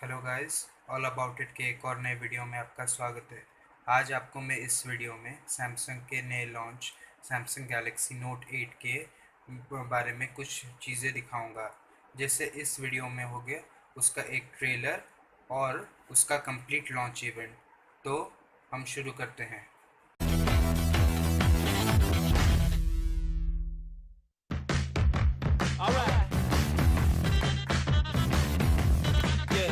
Hello guys, all about it के एक और नए वीडियो में आपका स्वागत है। आज आपको मैं इस वीडियो में सैमसंग के नए लॉन्च सैमसंग गैलेक्सी नोट 8 के बारे में कुछ चीज़ें दिखाऊंगा। जैसे इस वीडियो में हो गया उसका एक ट्रेलर और उसका कंप्लीट लॉन्च इवेंट। तो हम शुरू करते हैं। All right. Yeah.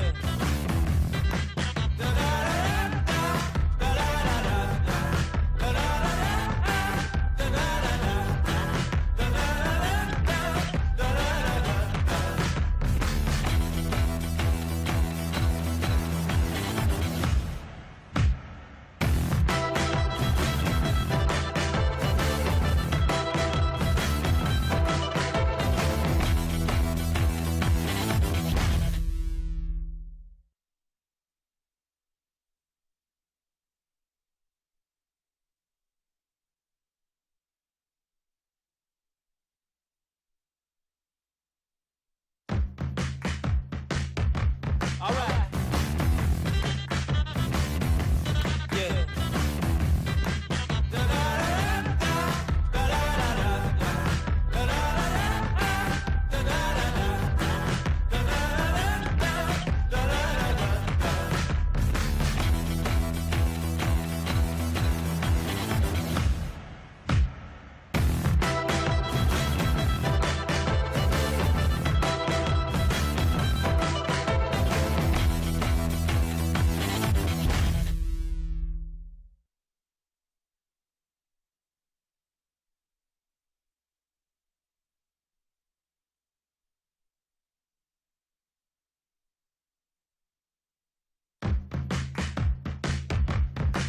All right. Yeah.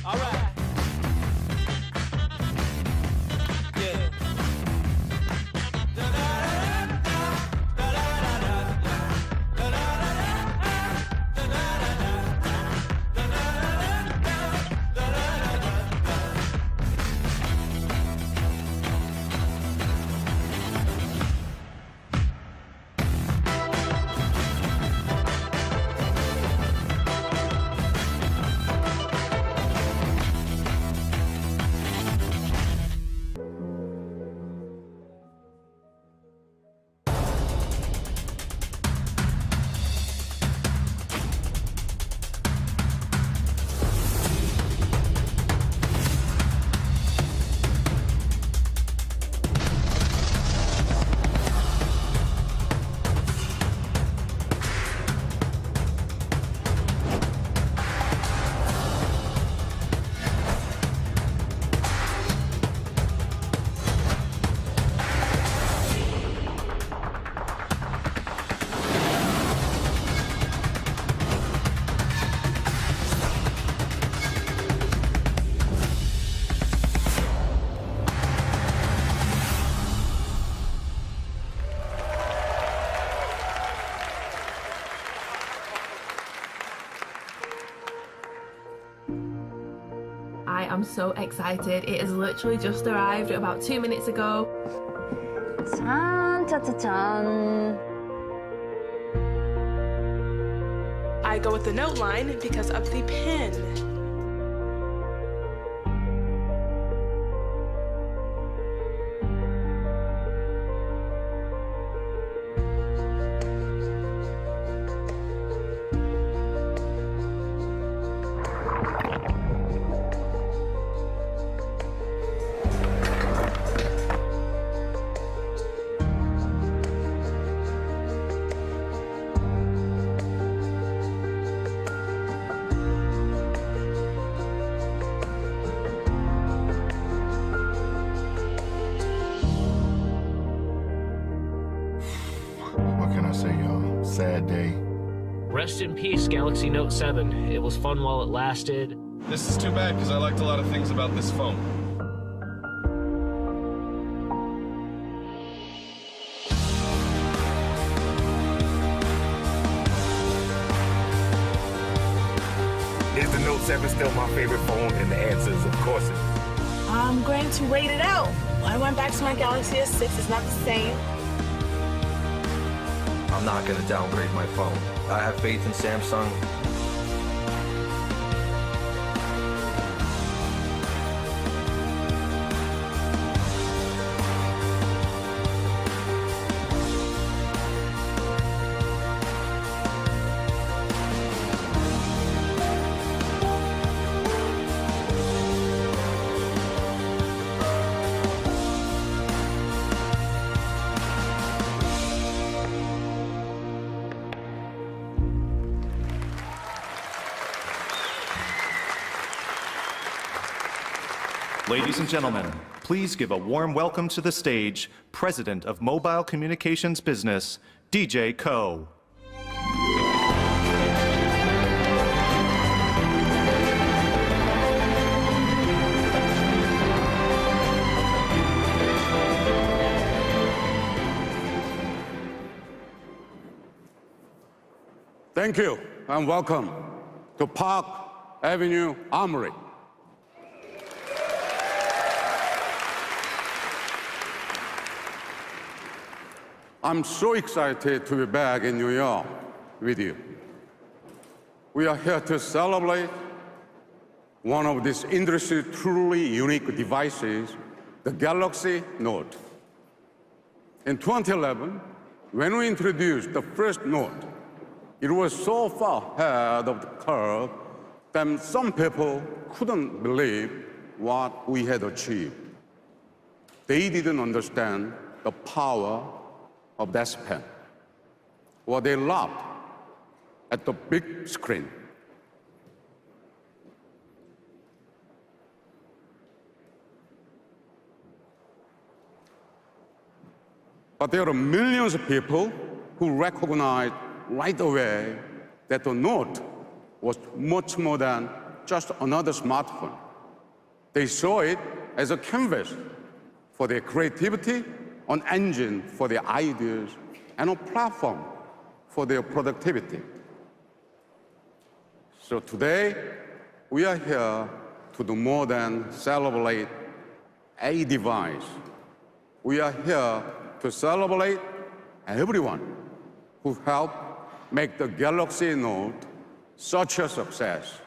All right. Yeah. I am so excited. It has literally just arrived about 2 minutes ago. 짠, I go with the note line because of the pen. What can I say, y'all? Sad day. Rest in peace, Galaxy Note 7. It was fun while it lasted. This is too bad because I liked a lot of things about this phone. Is the Note 7 still my favorite phone? And the answer is, of course, it is. I'm going to wait it out. I went back to my Galaxy S6. It's not the same. I'm not going to downgrade my phone. I have faith in Samsung. Ladies and gentlemen, please give a warm welcome to the stage, President of Mobile Communications Business, DJ Ko. Thank you and welcome to Park Avenue Armory. I'm so excited to be back in New York with you. We are here to celebrate one of this industry's truly unique devices, the Galaxy Note. In 2011, when we introduced the first Note, it was so far ahead of the curve that some people couldn't believe what we had achieved. They didn't understand the power of that pen. Well, they laughed at the big screen. But there are millions of people who recognized right away that the Note was much more than just another smartphone. They saw it as a canvas for their creativity, an engine for their ideas, and a platform for their productivity. So today, we are here to do more than celebrate a device. We are here to celebrate everyone who helped make the Galaxy Note such a success.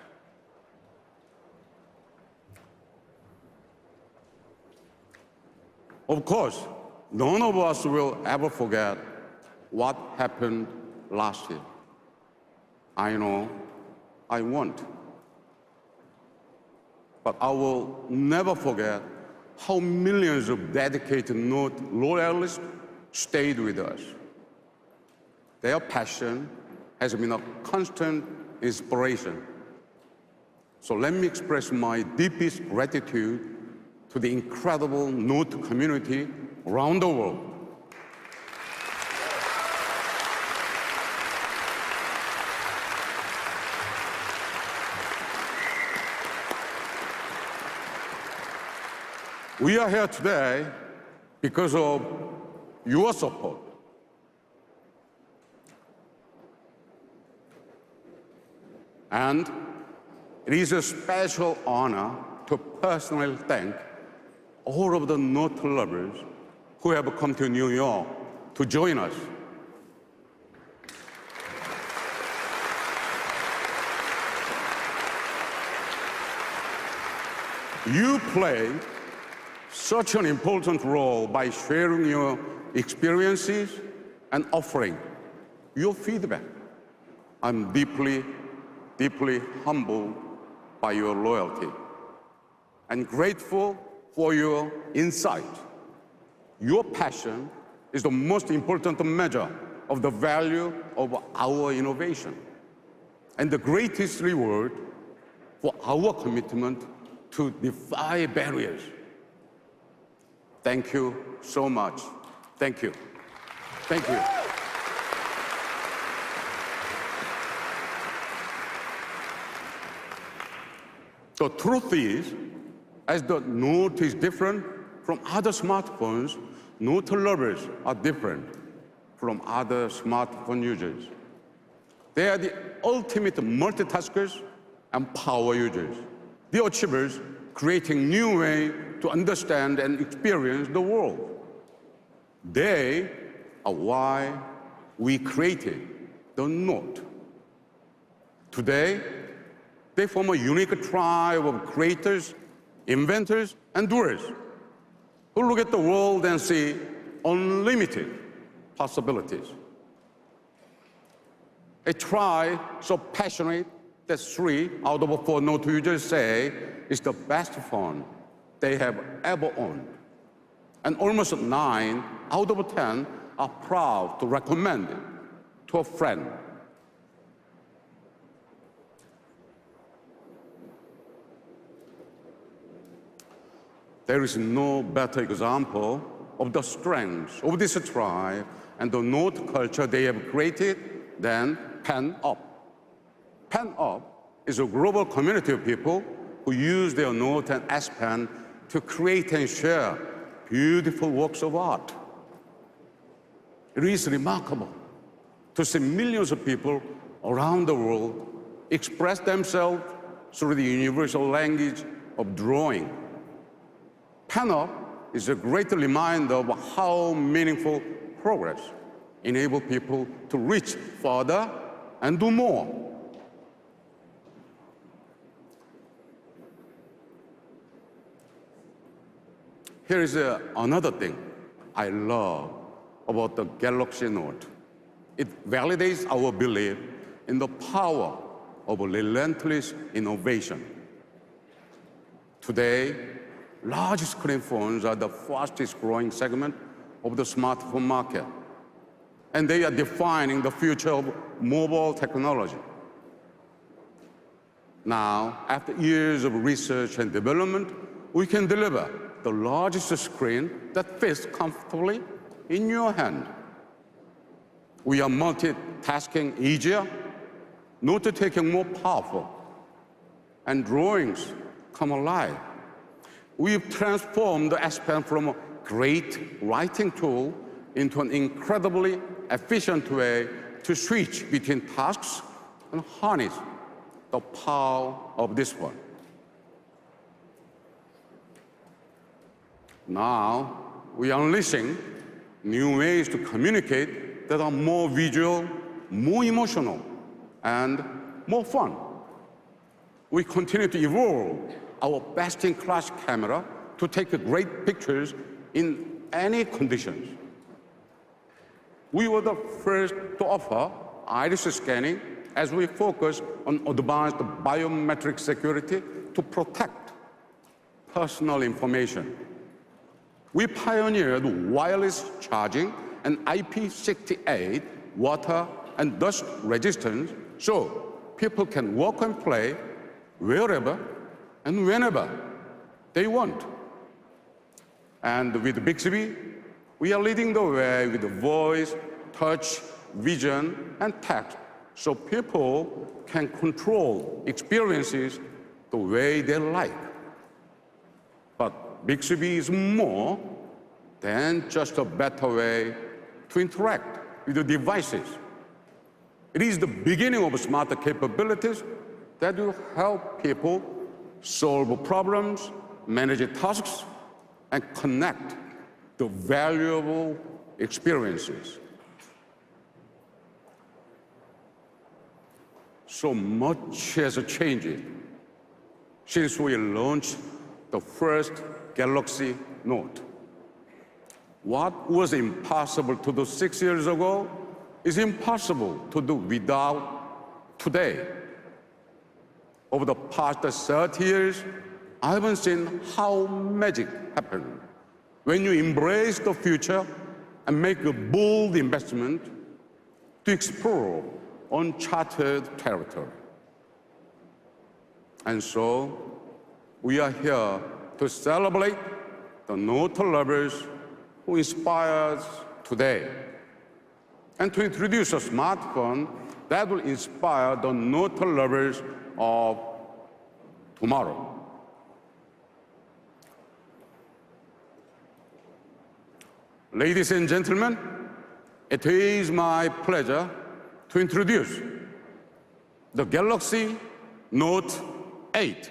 Of course, none of us will ever forget what happened last year. I know I won't. But I will never forget how millions of dedicated Note loyalists stayed with us. Their passion has been a constant inspiration. So let me express my deepest gratitude to the incredible Note community around the world. We are here today because of your support. And it is a special honor to personally thank all of the Note lovers who have come to New York to join us. You play such an important role by sharing your experiences and offering your feedback. I'm deeply, deeply humbled by your loyalty and grateful for your insight. Your passion is the most important measure of the value of our innovation and the greatest reward for our commitment to defy barriers. Thank you so much. Thank you. Thank you. The truth is, as the Note is different from other smartphones, Note lovers are different from other smartphone users. They are the ultimate multitaskers and power users, the achievers creating new ways to understand and experience the world. They are why we created the Note. Today, they form a unique tribe of creators, inventors, and doers who look at the world and see unlimited possibilities. A tribe so passionate that 3 out of 4 Note users say it's the best phone they have ever owned. And almost 9 out of 10 are proud to recommend it to a friend. There is no better example of the strength of this tribe and the Note culture they have created than Pen Up. Pen Up is a global community of people who use their Note and S Pen to create and share beautiful works of art. It is remarkable to see millions of people around the world express themselves through the universal language of drawing. Pen Up is a great reminder of how meaningful progress enables people to reach further and do more. Here is another thing I love about the Galaxy Note. It validates our belief in the power of relentless innovation. Today, large screen phones are the fastest growing segment of the smartphone market, and they are defining the future of mobile technology. Now, after years of research and development, we can deliver the largest screen that fits comfortably in your hand. We are multitasking easier, note-taking more powerful, and drawings come alive. We've transformed the S Pen from a great writing tool into an incredibly efficient way to switch between tasks and harness the power of this one. Now, we are unleashing new ways to communicate that are more visual, more emotional, and more fun. We continue to evolve our best-in-class camera to take great pictures in any conditions. We were the first to offer iris scanning as we focus on advanced biometric security to protect personal information. We pioneered wireless charging and IP68 water and dust resistance so people can work and play wherever and whenever they want. And with Bixby, we are leading the way with voice, touch, vision, and text so people can control experiences the way they like. But Bixby is more than just a better way to interact with the devices. It is the beginning of smarter capabilities that will help people solve problems, manage tasks, and connect the valuable experiences. So much has changed since we launched the first Galaxy Note. What was impossible to do 6 years ago is impossible to do without today. Over the past 30 years, I haven't seen how magic happens when you embrace the future and make a bold investment to explore uncharted territory. And so, we are here to celebrate the Note lovers who inspire us today, and to introduce a smartphone that will inspire the Note lovers of tomorrow. Ladies and gentlemen, it is my pleasure to introduce the Galaxy Note 8.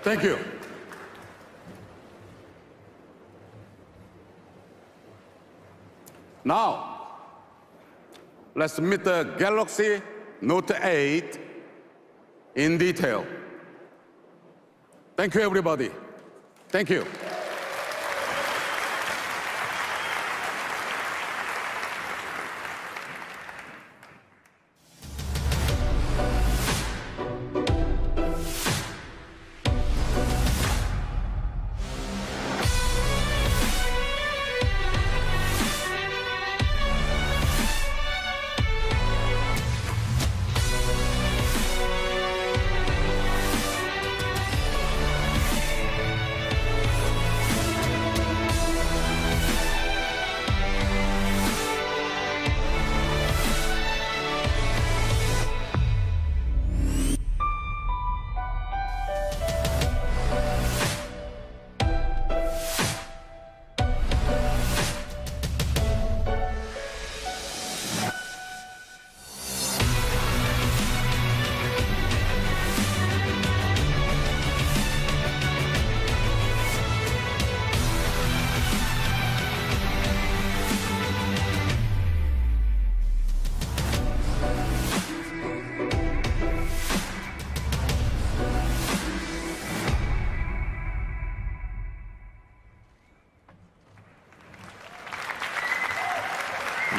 Thank you. Now, let's meet the Galaxy Note 8 in detail. Thank you, everybody. Thank you.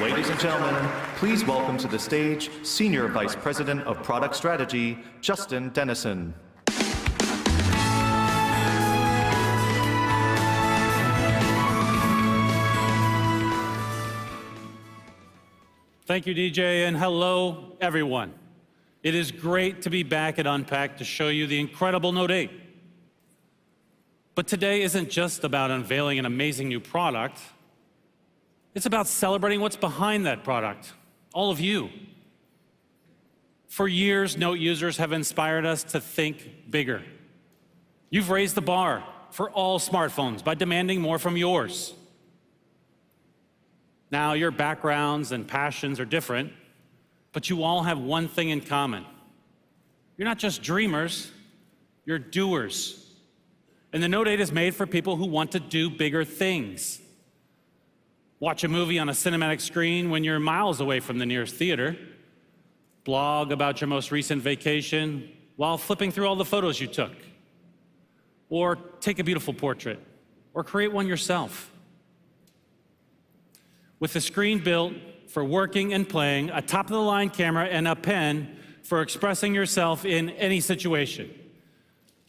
Ladies and gentlemen, please welcome to the stage Senior Vice President of Product Strategy, Justin Dennison. Thank you, DJ, and hello, everyone. It is great to be back at Unpacked to show you the incredible Note 8. But today isn't just about unveiling an amazing new product. It's about celebrating what's behind that product, all of you. For years, Note users have inspired us to think bigger. You've raised the bar for all smartphones by demanding more from yours. Now, your backgrounds and passions are different, but you all have one thing in common. You're not just dreamers, you're doers. And the Note 8 is made for people who want to do bigger things. Watch a movie on a cinematic screen when you're miles away from the nearest theater. Blog about your most recent vacation while flipping through all the photos you took. Or take a beautiful portrait, or create one yourself. With a screen built for working and playing, a top-of-the-line camera, and a pen for expressing yourself in any situation.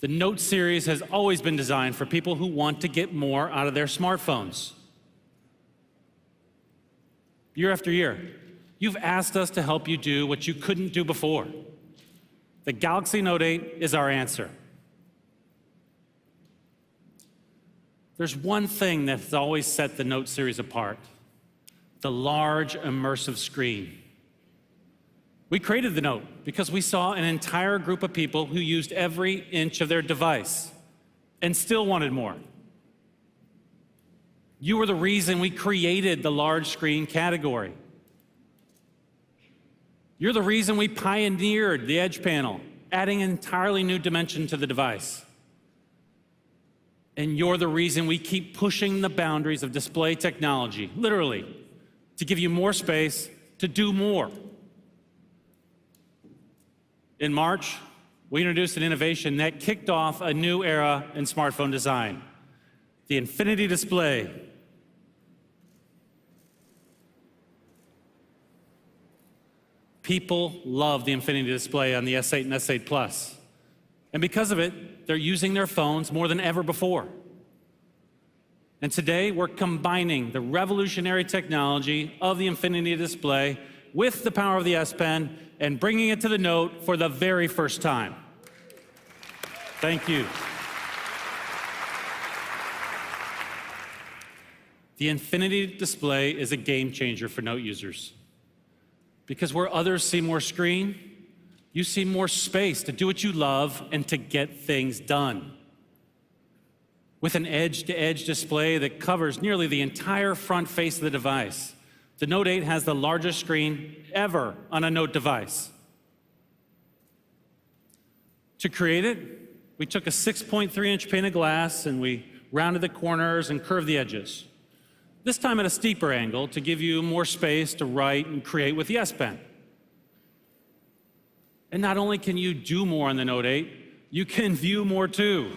The Note series has always been designed for people who want to get more out of their smartphones. Year after year, you've asked us to help you do what you couldn't do before. The Galaxy Note 8 is our answer. There's one thing that's always set the Note series apart: the large, immersive screen. We created the Note because we saw an entire group of people who used every inch of their device and still wanted more. You were the reason we created the large screen category. You're the reason we pioneered the Edge panel, adding an entirely new dimension to the device. And you're the reason we keep pushing the boundaries of display technology, literally, to give you more space to do more. In March, we introduced an innovation that kicked off a new era in smartphone design: the Infinity Display. People love the Infinity Display on the S8 and S8 Plus. And because of it, they're using their phones more than ever before. And today, we're combining the revolutionary technology of the Infinity Display with the power of the S Pen and bringing it to the Note for the very first time. Thank you. The Infinity Display is a game changer for Note users. Because where others see more screen, you see more space to do what you love and to get things done. With an edge-to-edge display that covers nearly the entire front face of the device, the Note 8 has the largest screen ever on a Note device. To create it, We took a 6.3-inch pane of glass and we rounded the corners and curved the edges. This time at a steeper angle to give you more space to write and create with the S Pen. And not only can you do more on the Note 8, you can view more too.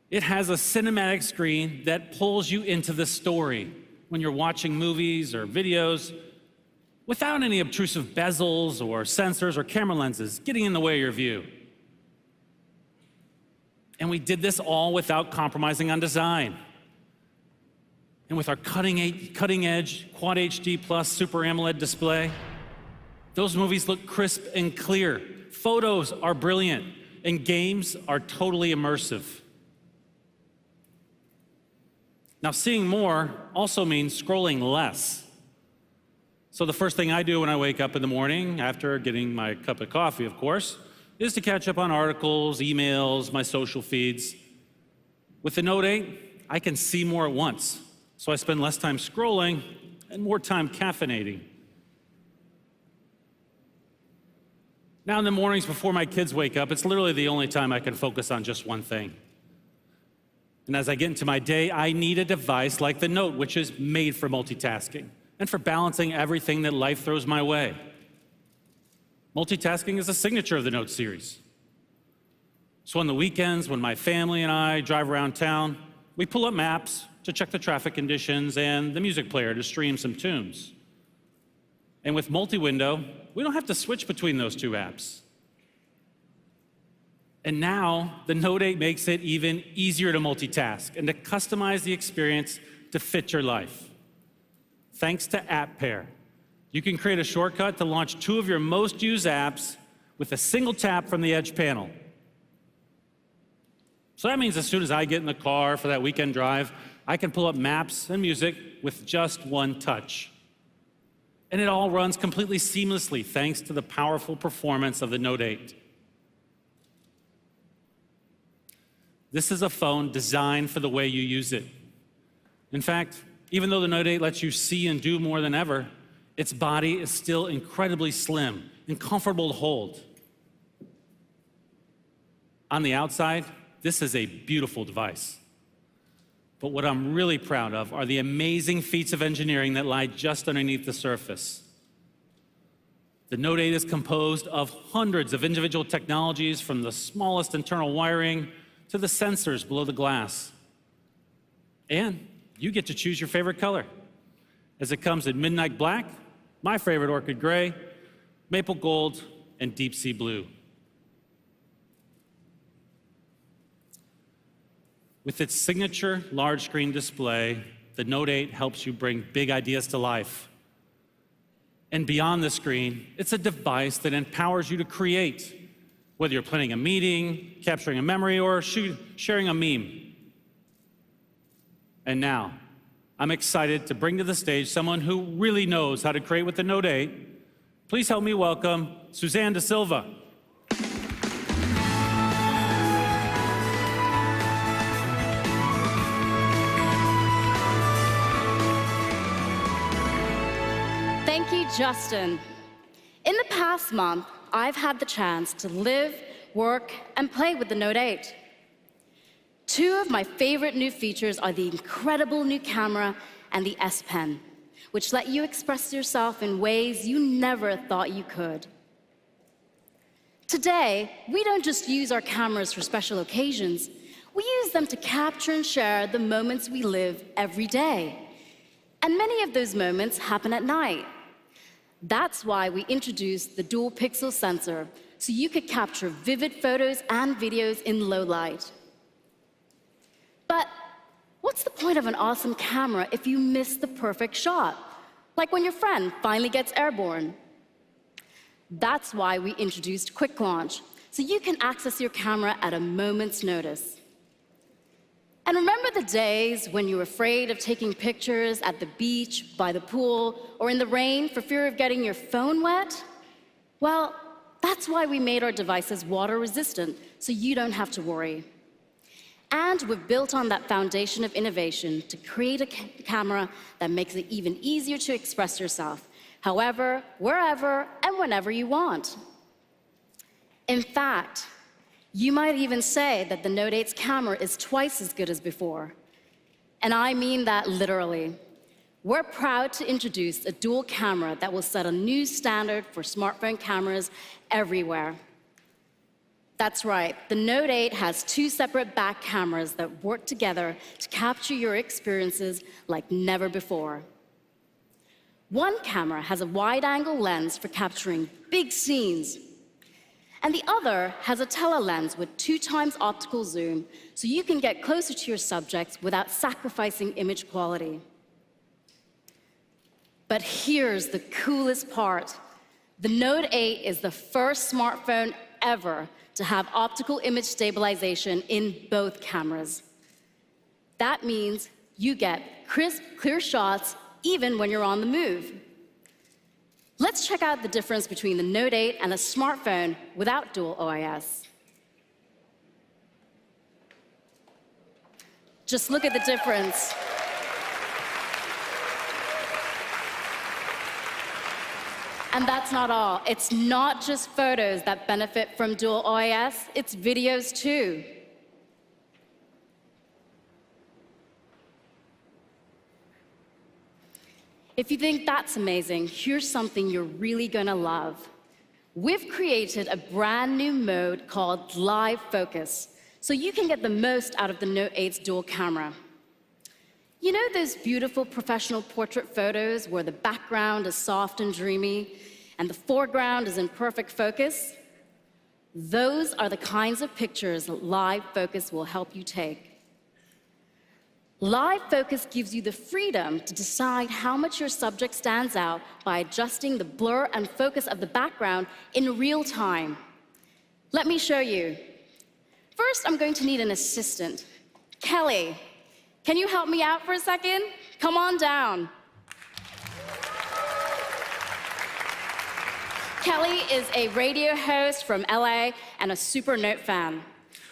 It has a cinematic screen that pulls you into the story when you're watching movies or videos without any obtrusive bezels or sensors or camera lenses getting in the way of your view. And we did this all without compromising on design. And with our cutting-edge Quad HD Plus Super AMOLED display, those movies look crisp and clear. Photos are brilliant, and games are totally immersive. Now, seeing more also means scrolling less. So the first thing I do when I wake up in the morning, after getting my cup of coffee, of course, is to catch up on articles, emails, my social feeds. With the Note 8, I can see more at once, so I spend less time scrolling and more time caffeinating. Now in the mornings before my kids wake up, it's literally the only time I can focus on just one thing. And as I get into my day, I need a device like the Note, which is made for multitasking and for balancing everything that life throws my way. Multitasking is a signature of the Note series. So on the weekends, when my family and I drive around town, we pull up maps to check the traffic conditions and the music player to stream some tunes. And with multi-window, we don't have to switch between those two apps. And now, the Note 8 makes it even easier to multitask and to customize the experience to fit your life. Thanks to App Pair, you can create a shortcut to launch 2 of your most used apps with a single tap from the Edge panel. So that means as soon as I get in the car for that weekend drive, I can pull up maps and music with just one touch. And it all runs completely seamlessly thanks to the powerful performance of the Note 8. This is a phone designed for the way you use it. In fact, even though the Note 8 lets you see and do more than ever, its body is still incredibly slim and comfortable to hold. On the outside, this is a beautiful device. But what I'm really proud of are the amazing feats of engineering that lie just underneath the surface. The Note 8 is composed of hundreds of individual technologies, from the smallest internal wiring to the sensors below the glass. And you get to choose your favorite color, as it comes in midnight black, my favorite orchid gray, maple gold, and deep sea blue. With its signature large screen display, the Note 8 helps you bring big ideas to life. And beyond the screen, it's a device that empowers you to create, whether you're planning a meeting, capturing a memory, or sharing a meme. And now, I'm excited to bring to the stage someone who really knows how to create with the Note 8. Please help me welcome Suzanne Da Silva. Thank you, Justin. In the past month, I've had the chance to live, work, and play with the Note 8. 2 of my favorite new features are the incredible new camera and the S Pen, which let you express yourself in ways you never thought you could. Today, we don't just use our cameras for special occasions, we use them to capture and share the moments we live every day. And many of those moments happen at night. That's why we introduced the dual pixel sensor, so you could capture vivid photos and videos in low light. But what's the point of an awesome camera if you miss the perfect shot? Like when your friend finally gets airborne. That's why we introduced Quick Launch, so you can access your camera at a moment's notice. And remember the days when you were afraid of taking pictures at the beach, by the pool, or in the rain for fear of getting your phone wet? Well, that's why we made our devices water resistant, so you don't have to worry. And we've built on that foundation of innovation to create a camera that makes it even easier to express yourself, however, wherever, and whenever you want. In fact, You might even say that the Note 8's camera is twice as good as before. And I mean that literally. We're proud to introduce a dual camera that will set a new standard for smartphone cameras everywhere. That's right, the Note 8 has two separate back cameras that work together to capture your experiences like never before. One camera has a wide-angle lens for capturing big scenes, and the other has a telelens with 2x optical zoom, so you can get closer to your subjects without sacrificing image quality. But here's the coolest part. The Note 8 is the first smartphone ever to have optical image stabilization in both cameras. That means you get crisp, clear shots even when you're on the move. Let's check out the difference between the Note 8 and a smartphone without dual OIS. Just look at the difference. And that's not all. It's not just photos that benefit from dual OIS, it's videos too. If you think that's amazing, here's something you're really gonna love. We've created a brand new mode called Live Focus, so you can get the most out of the Note 8's dual camera. You know those beautiful professional portrait photos where the background is soft and dreamy and the foreground is in perfect focus? Those are the kinds of pictures Live Focus will help you take. Live Focus gives you the freedom to decide how much your subject stands out by adjusting the blur and focus of the background in real time. Let me show you. First, I'm going to need an assistant. Kelly, can you help me out for a second? Come on down. Kelly is a radio host from LA and a super Note fan.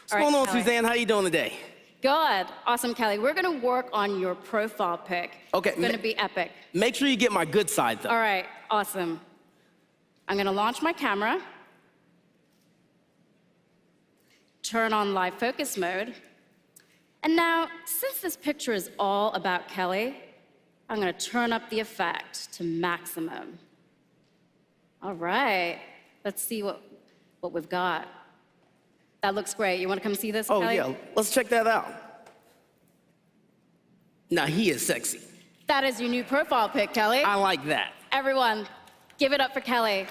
What's going on, Suzanne? How you doing today? Good. Awesome, Kelly. We're going to work on your profile pic. Okay. It's going to be epic. Make sure you get my good side, though. All right. Awesome. I'm going to launch my camera, turn on live focus mode, and now, since this picture is all about Kelly, I'm going to turn up the effect to maximum. All right. Let's see what we've got. That looks great. You want to come see this, Kelly? Oh, yeah. Let's check that out. Now, he is sexy. That is your new profile pic, Kelly. I like that. Everyone, give it up for Kelly.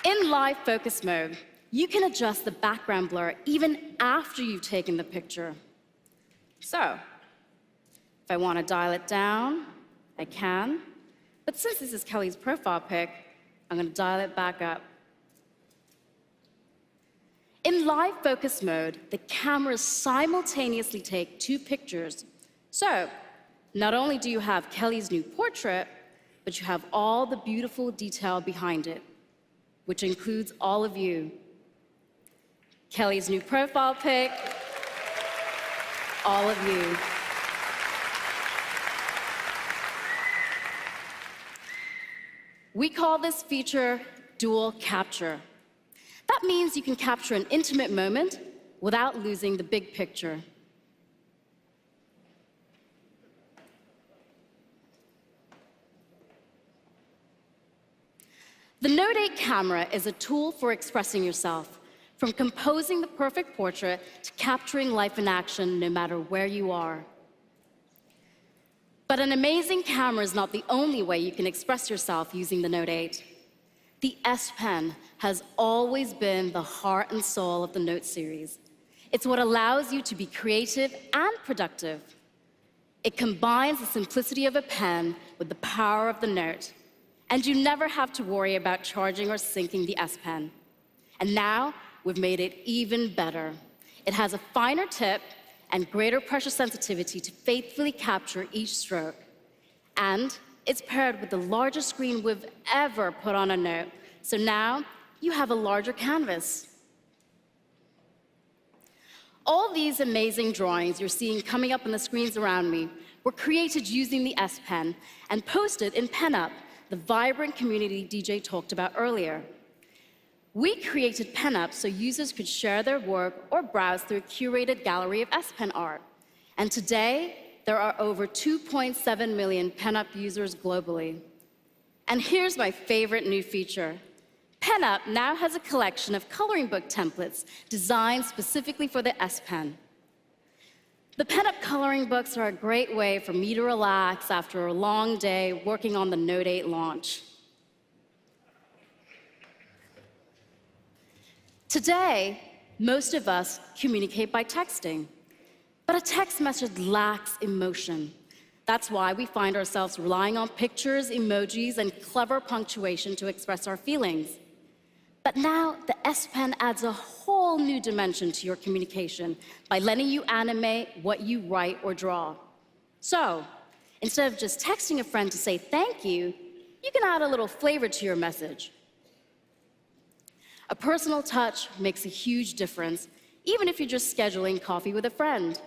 In live focus mode, you can adjust the background blur even after you've taken the picture. So, if I want to dial it down, I can. But since this is Kelly's profile pic, I'm going to dial it back up. In live focus mode, the cameras simultaneously take two pictures. So, not only do you have Kelly's new portrait, but you have all the beautiful detail behind it, which includes all of you. Kelly's new profile pic, all of you. We call this feature dual capture. That means you can capture an intimate moment without losing the big picture. The Note 8 camera is a tool for expressing yourself, from composing the perfect portrait to capturing life in action no matter where you are. But an amazing camera is not the only way you can express yourself using the Note 8. The S Pen has always been the heart and soul of the Note series. It's what allows you to be creative and productive. It combines the simplicity of a pen with the power of the Note, and you never have to worry about charging or syncing the S Pen. And now, we've made it even better. It has a finer tip and greater pressure sensitivity to faithfully capture each stroke. And it's paired with the largest screen we've ever put on a Note, so now you have a larger canvas. All these amazing drawings you're seeing coming up on the screens around me were created using the S Pen and posted in PenUp, the vibrant community DJ talked about earlier. We created PenUp so users could share their work or browse through a curated gallery of S Pen art. And today, there are over 2.7 million PenUp users globally. And here's my favorite new feature. PenUp now has a collection of coloring book templates designed specifically for the S Pen. The PenUp coloring books are a great way for me to relax after a long day working on the Note 8 launch. Today, most of us communicate by texting, but a text message lacks emotion. That's why we find ourselves relying on pictures, emojis, and clever punctuation to express our feelings. But now, the S Pen adds a whole new dimension to your communication by letting you animate what you write or draw. So, instead of just texting a friend to say thank you, you can add a little flavor to your message. A personal touch makes a huge difference, even if you're just scheduling coffee with a friend.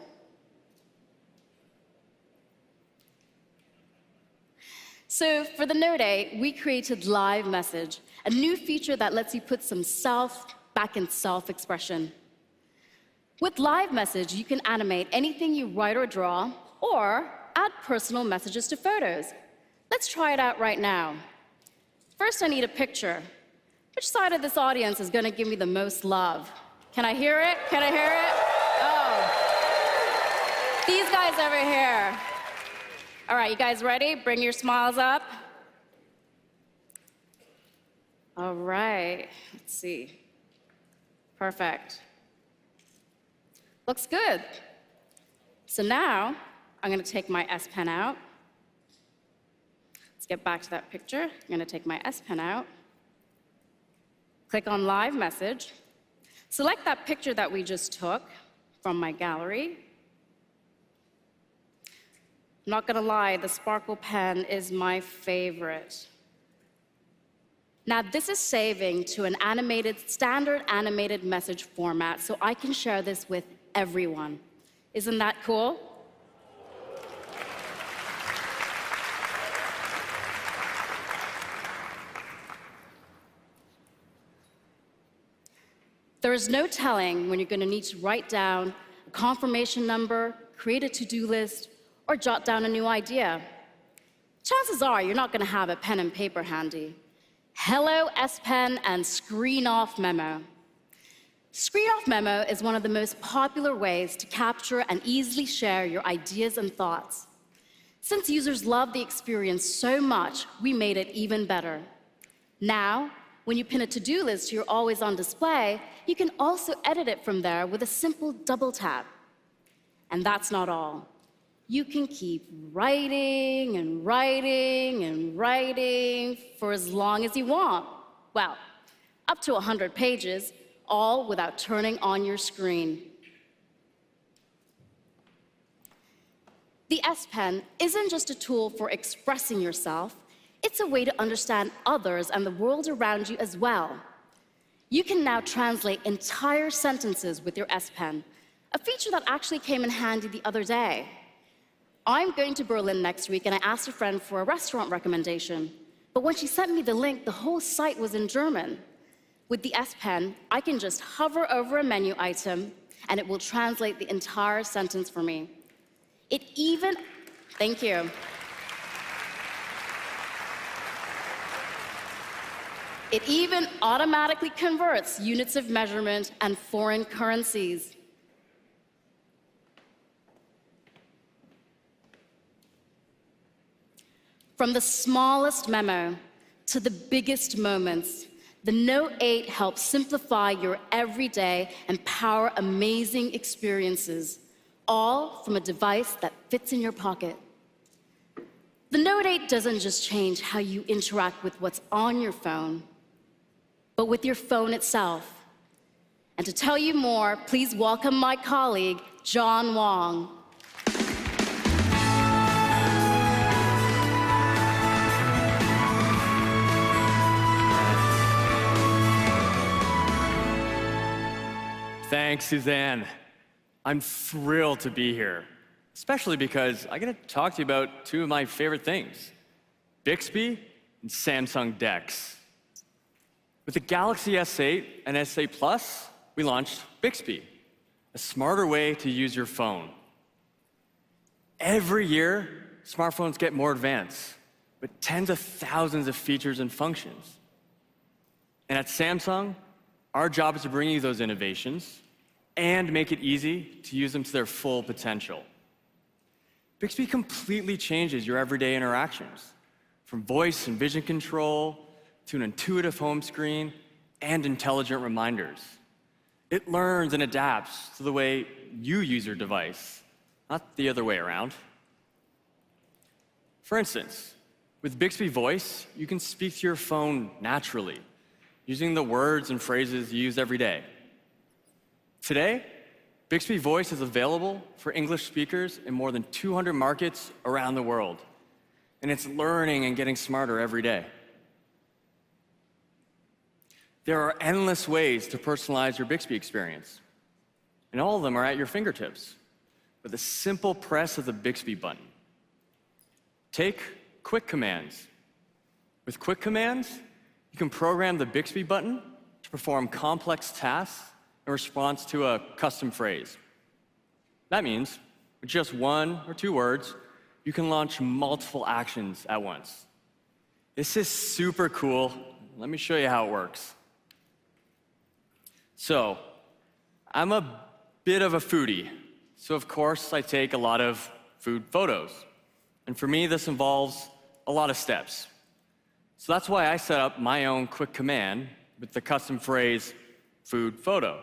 So for the Note 8, we created Live Message, a new feature that lets you put some self back in self-expression. With Live Message, you can animate anything you write or draw, or add personal messages to photos. Let's try it out right now. First, I need a picture. Which side of this audience is going to give me the most love? Can I hear it? Can I hear it? Oh. These guys over here. All right, you guys ready? Bring your smiles up. All right, let's see. Perfect. Looks good. So now, I'm going to take my S Pen out. Let's get back to that picture. I'm going to take my S Pen out. Click on Live Message. Select that picture that we just took from my gallery. I'm not gonna lie, the Sparkle pen is my favorite. Now this is saving to an standard animated message format, so I can share this with everyone. Isn't that cool? There is no telling when you're going to need to write down a confirmation number, create a to-do list, or jot down a new idea. Chances are you're not going to have a pen and paper handy. Hello, S Pen and Screen Off Memo. Screen Off Memo is one of the most popular ways to capture and easily share your ideas and thoughts. Since users love the experience so much, we made it even better. Now, when you pin a to-do list to your always on display, you can also edit it from there with a simple double tap. And that's not all. You can keep writing and writing and writing for as long as you want. Well, up to 100 pages, all without turning on your screen. The S Pen isn't just a tool for expressing yourself, it's a way to understand others and the world around you as well. You can now translate entire sentences with your S Pen, a feature that actually came in handy the other day. I'm going to Berlin next week, and I asked a friend for a restaurant recommendation. But when she sent me the link, the whole site was in German. With the S Pen, I can just hover over a menu item, and it will translate the entire sentence for me. Thank you. It even automatically converts units of measurement and foreign currencies. From the smallest memo to the biggest moments, the Note 8 helps simplify your everyday and power amazing experiences, all from a device that fits in your pocket. The Note 8 doesn't just change how you interact with what's on your phone, but with your phone itself. And to tell you more, please welcome my colleague, John Wong. Thanks, Suzanne. I'm thrilled to be here, especially because I get to talk to you about two of my favorite things, Bixby and Samsung DeX. With the Galaxy S8 and S8 Plus, we launched Bixby, a smarter way to use your phone. Every year, smartphones get more advanced, with tens of thousands of features and functions. And at Samsung, our job is to bring you those innovations and make it easy to use them to their full potential. Bixby completely changes your everyday interactions, from voice and vision control to an intuitive home screen and intelligent reminders. It learns and adapts to the way you use your device, not the other way around. For instance, with Bixby Voice, you can speak to your phone naturally, using the words and phrases you use every day. Today, Bixby Voice is available for English speakers in more than 200 markets around the world, and it's learning and getting smarter every day. There are endless ways to personalize your Bixby experience, and all of them are at your fingertips with a simple press of the Bixby button. Take Quick Commands. With Quick Commands, you can program the Bixby button to perform complex tasks in response to a custom phrase. That means, with just 1 or 2 words, you can launch multiple actions at once. This is super cool. Let me show you how it works. So, I'm a bit of a foodie, so of course I take a lot of food photos. And for me, this involves a lot of steps. So that's why I set up my own quick command with the custom phrase, food photo.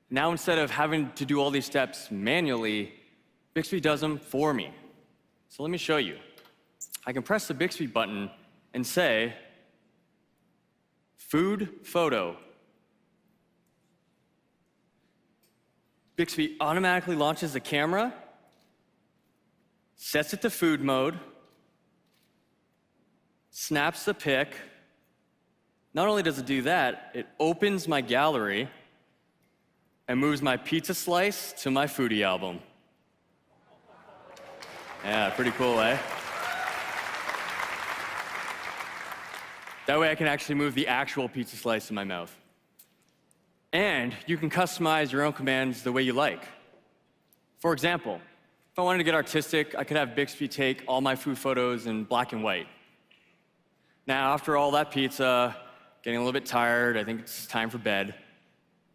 Now instead of having to do all these steps manually, Bixby does them for me. So let me show you. I can press the Bixby button and say, food photo. Bixby automatically launches the camera, sets it to food mode, snaps the pic. Not only does it do that, it opens my gallery and moves my pizza slice to my foodie album. Yeah, pretty cool, eh? That way I can actually move the actual pizza slice in my mouth. And you can customize your own commands the way you like. For example, if I wanted to get artistic, I could have Bixby take all my food photos in black and white. Now, after all that pizza, getting a little bit tired, I think it's time for bed.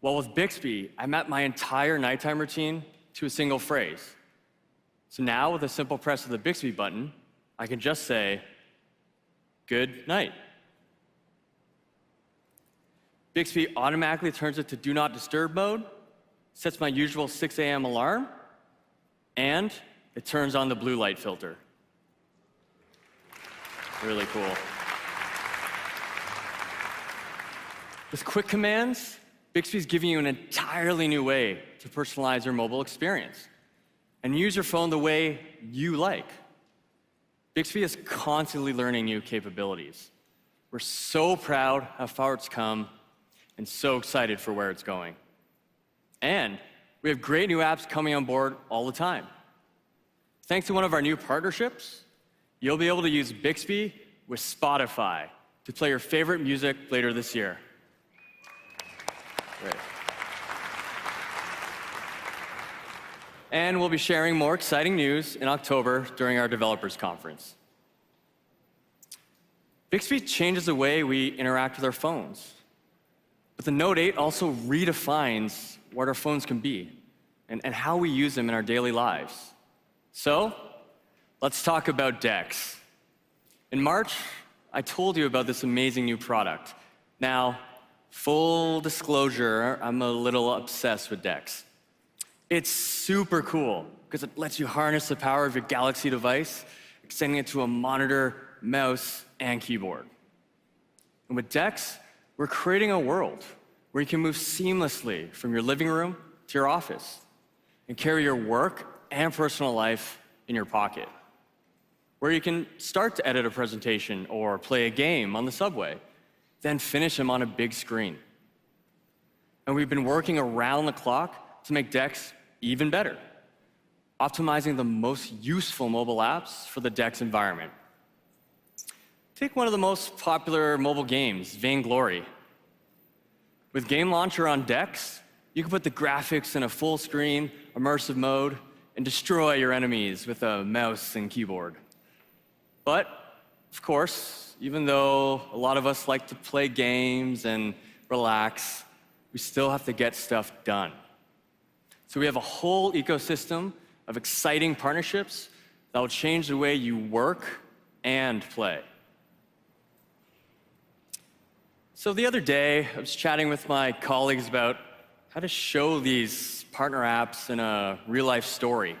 Well, with Bixby, I mapped my entire nighttime routine to a single phrase. So now, with a simple press of the Bixby button, I can just say, good night. Bixby automatically turns it to do not disturb mode, sets my usual 6 a.m. alarm, and it turns on the blue light filter. Really cool. With quick commands, Bixby's giving you an entirely new way to personalize your mobile experience and use your phone the way you like. Bixby is constantly learning new capabilities. We're so proud how far it's come and so excited for where it's going. And we have great new apps coming on board all the time. Thanks to one of our new partnerships, you'll be able to use Bixby with Spotify to play your favorite music later this year. Great. And we'll be sharing more exciting news in October during our developers conference. Bixby changes the way we interact with our phones. But the Note 8 also redefines what our phones can be and how we use them in our daily lives. So, let's talk about DeX. In March, I told you about this amazing new product. Now, full disclosure, I'm a little obsessed with DeX. It's super cool because it lets you harness the power of your Galaxy device, extending it to a monitor, mouse, and keyboard. And with DeX, we're creating a world where you can move seamlessly from your living room to your office and carry your work and personal life in your pocket. Where you can start to edit a presentation or play a game on the subway, then finish them on a big screen. And we've been working around the clock to make DeX even better, optimizing the most useful mobile apps for the DeX environment. Take one of the most popular mobile games, Vainglory. With Game Launcher on DeX, you can put the graphics in a full screen, immersive mode, and destroy your enemies with a mouse and keyboard. But, of course, even though a lot of us like to play games and relax, we still have to get stuff done. So we have a whole ecosystem of exciting partnerships that will change the way you work and play. So the other day, I was chatting with my colleagues about how to show these partner apps in a real-life story.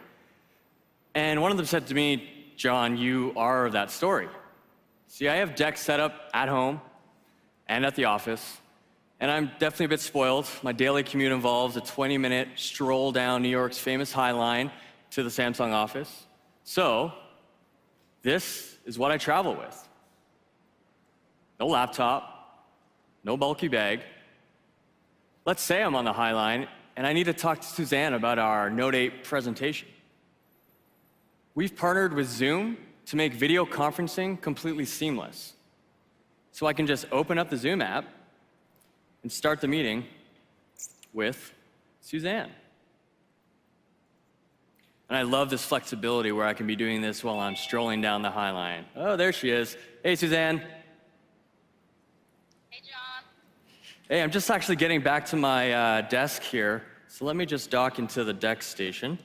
And one of them said to me, John, you are that story. See, I have DeX set up at home and at the office, and I'm definitely a bit spoiled. My daily commute involves a 20-minute stroll down New York's famous High Line to the Samsung office. So this is what I travel with. No laptop, no bulky bag. Let's say I'm on the High Line and I need to talk to Suzanne about our Note 8 presentation. We've partnered with Zoom to make video conferencing completely seamless. So I can just open up the Zoom app and start the meeting with Suzanne. And I love this flexibility where I can be doing this while I'm strolling down the High Line. Oh, there she is. Hey, Suzanne. Hey, John. Hey, I'm just actually getting back to my desk here. So let me just dock into the DeX station.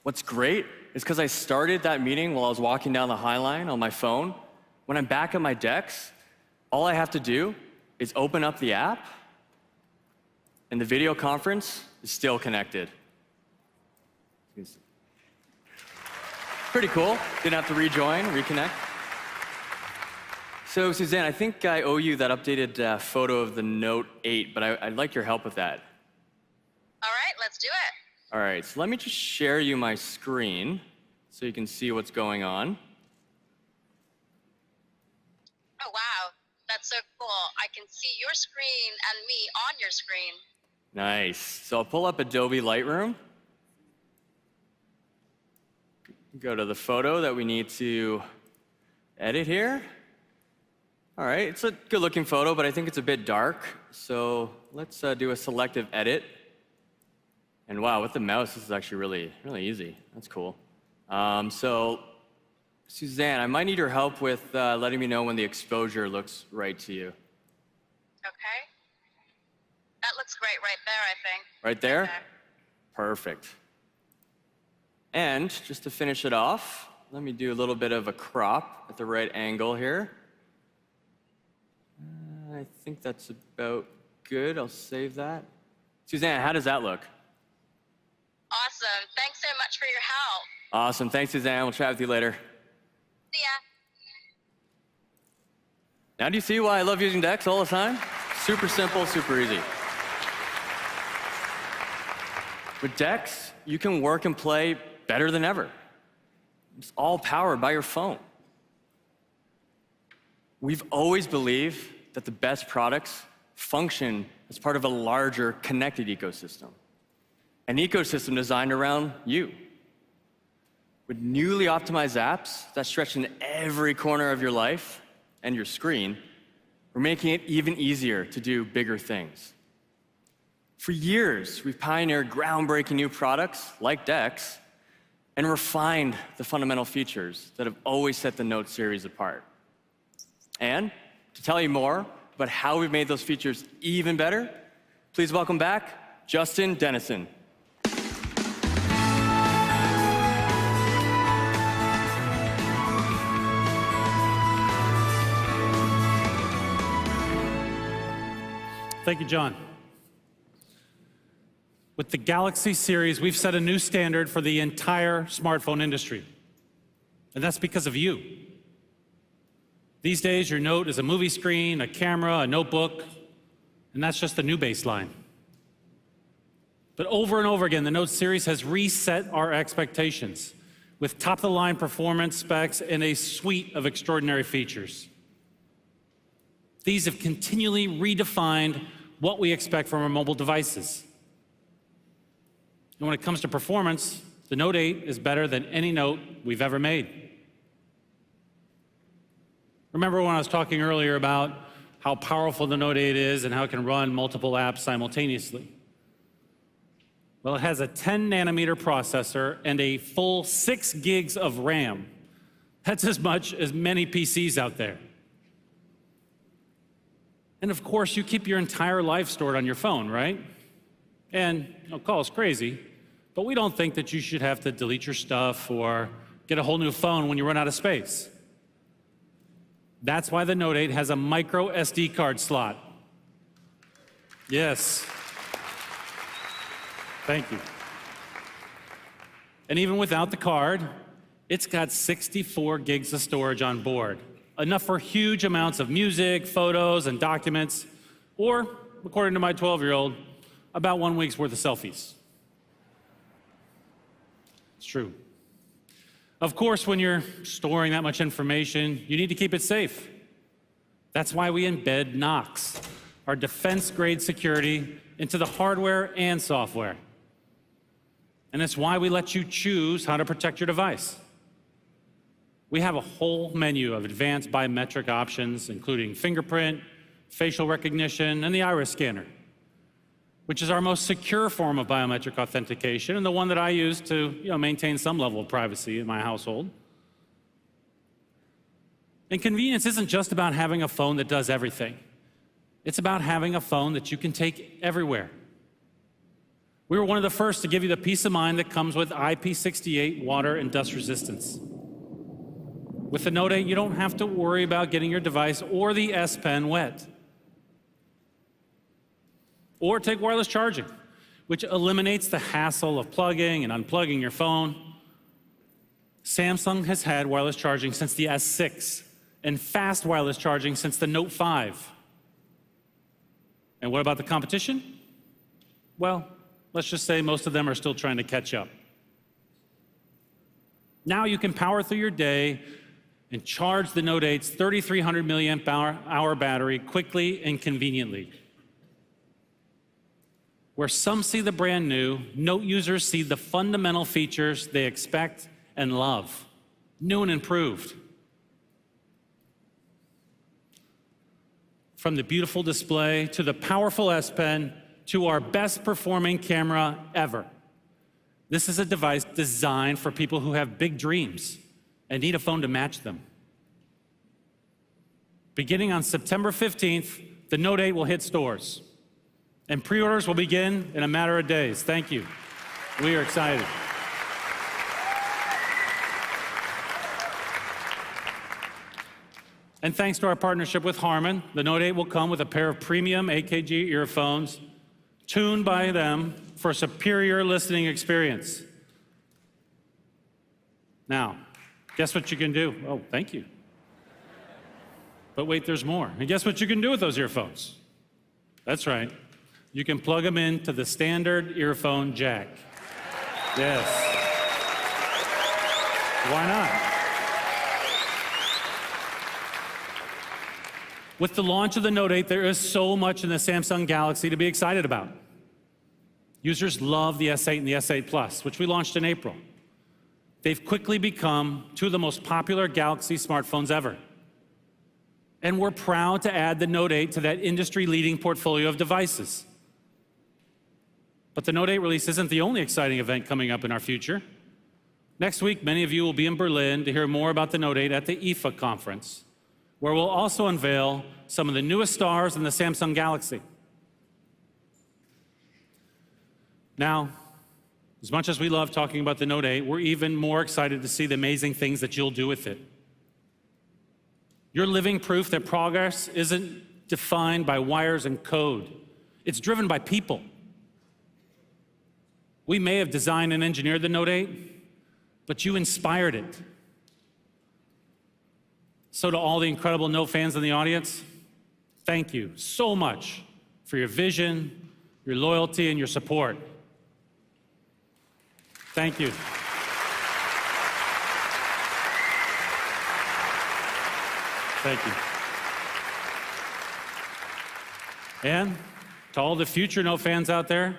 What's great is because I started that meeting while I was walking down the High Line on my phone. When I'm back at my DeX, all I have to do is open up the app, and the video conference is still connected. Pretty cool. Didn't have to rejoin, reconnect. So, Suzanne, I think I owe you that updated photo of the Note 8, but I'd like your help with that. All right, let's do it. All right, so let me just share you my screen so you can see what's going on. Oh, wow. That's so cool. I can see your screen and me on your screen. Nice. So I'll pull up Adobe Lightroom. Go to the photo that we need to edit here. All right, it's a good-looking photo, but I think it's a bit dark. So let's do a selective edit. And wow, with the mouse, this is actually really easy. That's cool. So Suzanne, I might need your help with letting me know when the exposure looks right to you. Okay. That looks great right there, I think. Right there? Perfect. And just to finish it off, let me do a little bit of a crop at the right angle here. I think that's about good. I'll save that. Suzanne, how does that look? Awesome. Thanks so much for your help. Awesome. Thanks, Suzanne. We'll chat with you later. See ya. Now, do you see why I love using DeX all the time? Super simple, super easy. With DeX, you can work and play better than ever. It's all powered by your phone. We've always believed that the best products function as part of a larger connected ecosystem. An ecosystem designed around you. With newly optimized apps that stretch into every corner of your life and your screen, we're making it even easier to do bigger things. For years, we've pioneered groundbreaking new products like DeX and refined the fundamental features that have always set the Note series apart. And to tell you more about how we've made those features even better, please welcome back Justin Dennison. Thank you, John. With the Galaxy series, we've set a new standard for the entire smartphone industry. And that's because of you. These days, your Note is a movie screen, a camera, a notebook, and that's just the new baseline. But over and over again, the Note series has reset our expectations with top-of-the-line performance specs and a suite of extraordinary features. These have continually redefined what we expect from our mobile devices. And when it comes to performance, the Note 8 is better than any Note we've ever made. Remember when I was talking earlier about how powerful the Note 8 is and how it can run multiple apps simultaneously? Well, it has a 10 nanometer processor and a full 6 gigs of RAM. That's as much as many PCs out there. And of course, you keep your entire life stored on your phone, right? And call us crazy, but we don't think that you should have to delete your stuff or get a whole new phone when you run out of space. That's why the Note 8 has a micro SD card slot. Yes. Thank you. And even without the card, it's got 64 gigs of storage on board, enough for huge amounts of music, photos, and documents, or, according to my 12-year-old, about 1 week's worth of selfies. It's true. Of course, when you're storing that much information, you need to keep it safe. That's why we embed Knox, our defense-grade security, into the hardware and software. And it's why we let you choose how to protect your device. We have a whole menu of advanced biometric options, including fingerprint, facial recognition, and the iris scanner, which is our most secure form of biometric authentication and the one that I use to maintain some level of privacy in my household. And convenience isn't just about having a phone that does everything. It's about having a phone that you can take everywhere. We were one of the first to give you the peace of mind that comes with IP68 water and dust resistance. With the Note 8, you don't have to worry about getting your device or the S Pen wet. Or take wireless charging, which eliminates the hassle of plugging and unplugging your phone. Samsung has had wireless charging since the S6 and fast wireless charging since the Note 5. And what about the competition? Well, let's just say most of them are still trying to catch up. Now you can power through your day and charge the Note 8's 3,300 milliamp hour battery quickly and conveniently. Where some see the brand new, Note users see the fundamental features they expect and love, new and improved. From the beautiful display to the powerful S Pen to our best performing camera ever. This is a device designed for people who have big dreams and need a phone to match them. Beginning on September 15th, the Note 8 will hit stores. And pre-orders will begin in a matter of days. Thank you. We are excited. And thanks to our partnership with Harman, the Note 8 will come with a pair of premium AKG earphones tuned by them for a superior listening experience. Now, guess what you can do? Oh, thank you. But wait, there's more. And guess what you can do with those earphones? That's right. You can plug them into the standard earphone jack. Yes. Why not? With the launch of the Note 8, there is so much in the Samsung Galaxy to be excited about. Users love the S8 and the S8 Plus, which we launched in April. They've quickly become two of the most popular Galaxy smartphones ever. And we're proud to add the Note 8 to that industry-leading portfolio of devices. But the Note 8 release isn't the only exciting event coming up in our future. Next week, many of you will be in Berlin to hear more about the Note 8 at the IFA conference, where we'll also unveil some of the newest stars in the Samsung Galaxy. Now, as much as we love talking about the Note 8, we're even more excited to see the amazing things that you'll do with it. You're living proof that progress isn't defined by wires and code. It's driven by people. We may have designed and engineered the Note 8, but you inspired it. So to all the incredible Note fans in the audience, thank you so much for your vision, your loyalty, and your support. Thank you. Thank you. And to all the future Note fans out there,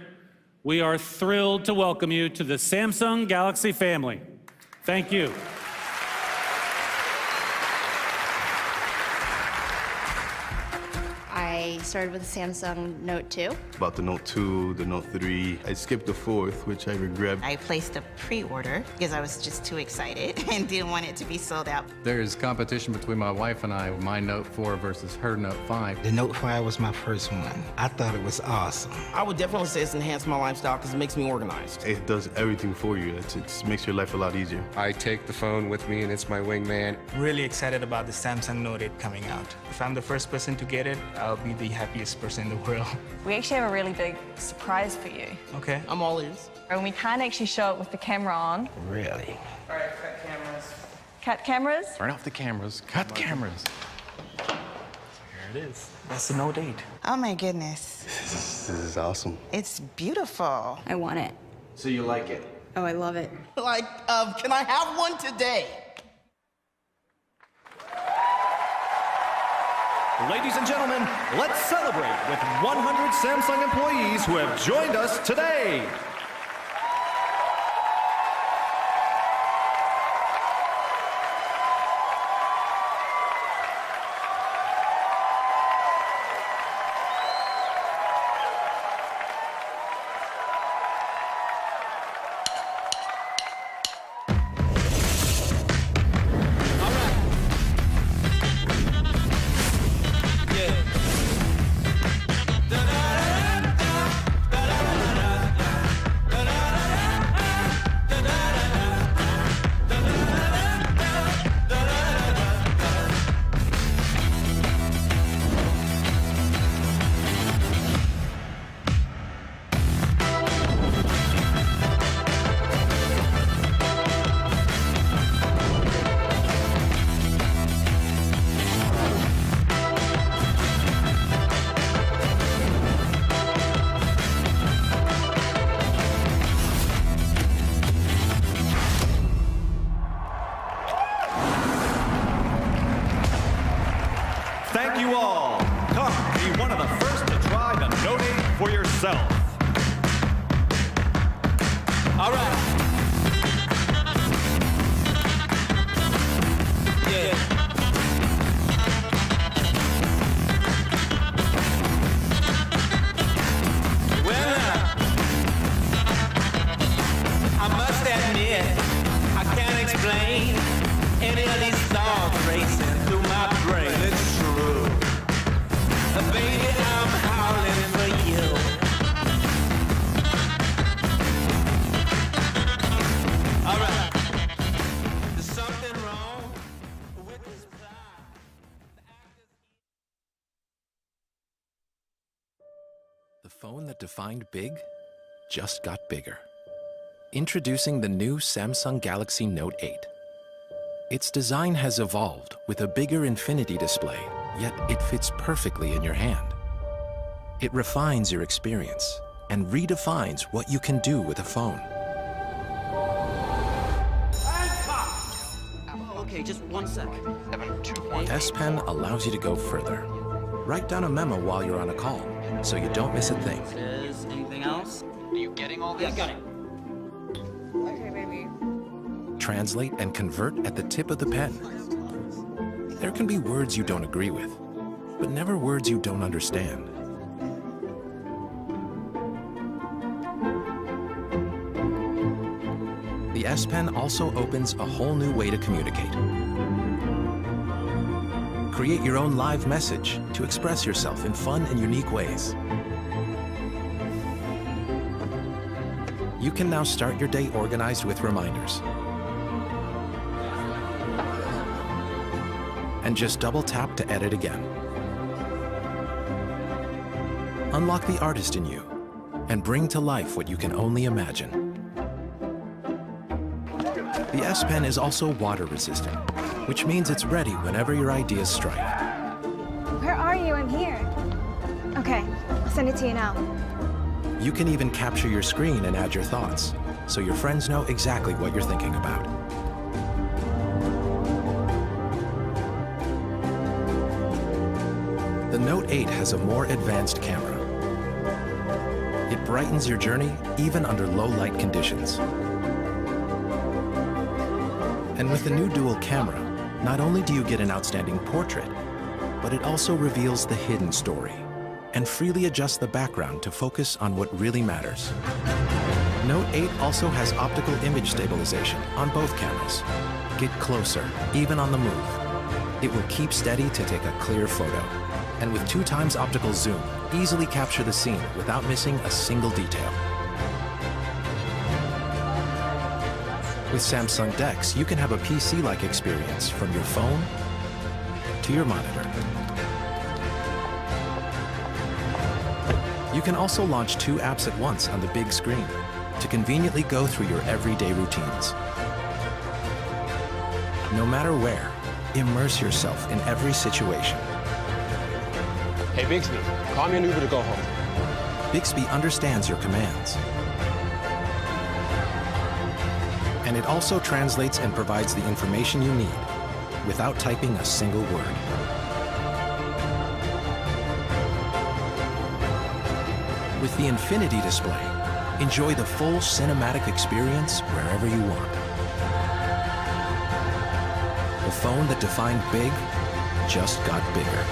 we are thrilled to welcome you to the Samsung Galaxy family. Thank you. I started with the Samsung Note 2. About the Note 2, the Note 3. I skipped the 4th, which I regret. I placed a pre-order because I was just too excited and didn't want it to be sold out. There's competition between my wife and I, my Note 4 versus her Note 5. The Note 5 was my first one. I thought it was awesome. I would definitely say it's enhanced my lifestyle because it makes me organized. It does everything for you. It makes your life a lot easier. I take the phone with me and it's my wingman. Really excited about the Samsung Note 8 coming out. If I'm the first person to get it, I'll be the happiest person in the world. We actually have a really big surprise for you. Okay. I'm all ears. And we can't actually show it with the camera on. Really? All right, cut cameras. Cut cameras? Turn off the cameras. Cut cameras. Here it is. That's the Note 8. Oh my goodness. This is awesome. It's beautiful. I want it. So you like it? Oh, I love it. Like, can I have one today? Ladies and gentlemen, let's celebrate with 100 Samsung employees who have joined us today. Thank you all. Come, be one of the first to try the Note 8 for yourself. All right. Yeah. Well, I must admit, I can't explain any of these thoughts racing through my brain. It's true. Baby, I'm howling for you. All right. There's something wrong with this plot. The phone that defined big just got bigger. Introducing the new Samsung Galaxy Note 8. Its design has evolved with a bigger infinity display, yet it fits perfectly in your hand. It refines your experience and redefines what you can do with a phone. Okay, just 1 sec. S Pen allows you to go further. Write down a memo while you're on a call, so you don't miss a thing. Is anything else? Are you getting all this? Yeah, got it. Okay, baby. Translate and convert at the tip of the pen. There can be words you don't agree with, but never words you don't understand. The S Pen also opens a whole new way to communicate. Create your own live message to express yourself in fun and unique ways. You can now start your day organized with reminders. And just double tap to edit again. Unlock the artist in you and bring to life what you can only imagine. The S Pen is also water resistant, which means it's ready whenever your ideas strike. Where are you? I'm here. Okay, I'll send it to you now. You can even capture your screen and add your thoughts, so your friends know exactly what you're thinking about. The Note 8 has a more advanced camera. It brightens your journey even under low light conditions. And with the new dual camera, not only do you get an outstanding portrait, but it also reveals the hidden story, and freely adjust the background to focus on what really matters. Note 8 also has optical image stabilization on both cameras. Get closer, even on the move. It will keep steady to take a clear photo. And with 2x optical zoom, easily capture the scene without missing a single detail. With Samsung DeX, you can have a PC-like experience from your phone to your monitor. You can also launch 2 apps at once on the big screen to conveniently go through your everyday routines. No matter where, immerse yourself in every situation. Hey, Bixby, call me an Uber to go home. Bixby understands your commands. And it also translates and provides the information you need without typing a single word. With the Infinity display, enjoy the full cinematic experience wherever you want. The phone that defined big just got bigger.